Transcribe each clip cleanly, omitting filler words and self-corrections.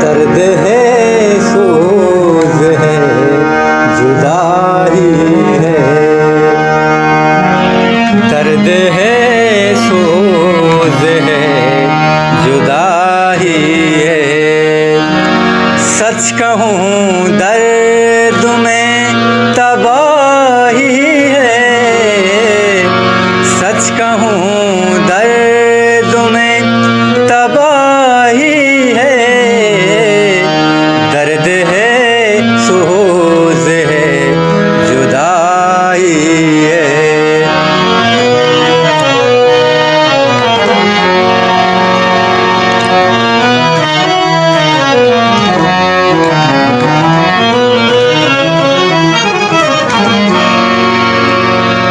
दर्द है, सोज है, जुदाई है। दर्द है, सोज है, जुदाई है। सच कहूँ दर्द में तबाही है। सच कहूँ दर्द में तबाही है। दर्द है, सोज है, जुदाई है।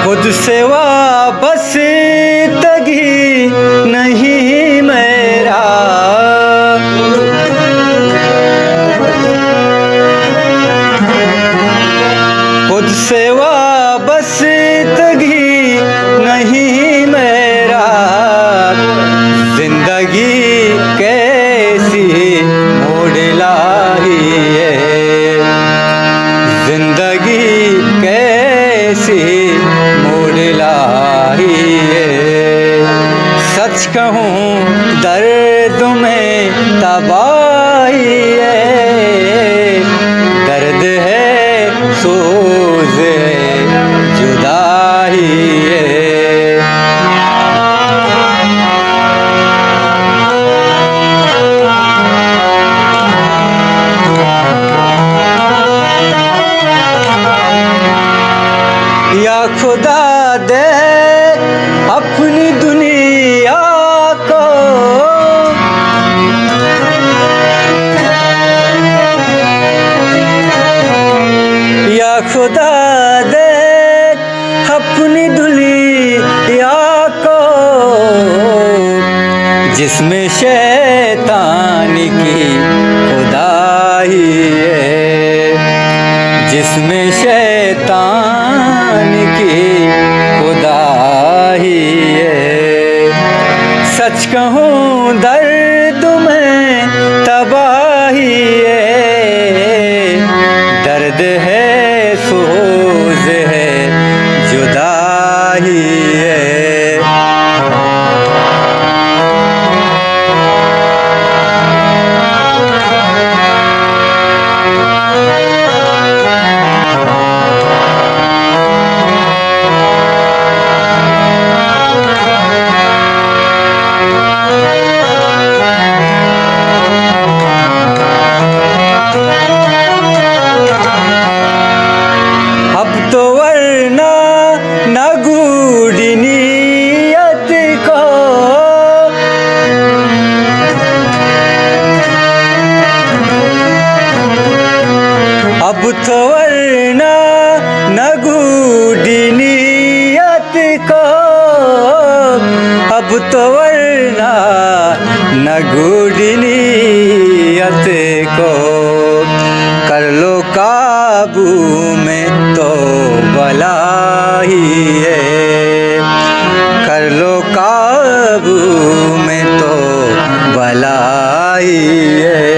खुद से वाबस्तगी नहीं मेरा। खुद से वाबस्तगी नहीं मेरा। जिंदगी कैसी मोड़ लाई है। जिंदगी कैसी मोड़ लाई है। सच कहूँ दर्द में तबाही है। दर्द है, सोज है, जुदाई है। या खुदा देख अपनी दुनिया को। या खुदा देख अपनी दुनिया को। जिसमें शैतान की खुदाई है। जिसमें शैतान की खुदाई है। सच कहूँ दर्द में तबाही है। दर्द है, सोज है, जुदाई है। अब तो वरना न गूढ़ नियत को। अब तो वरना न गूढ़ नियत को। अब तो वरना न गूढ़ नियत को। कर लो काबू में तो बलाई है। कर लो काबू में तो बलाई है।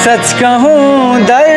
सच कहूँ दर्द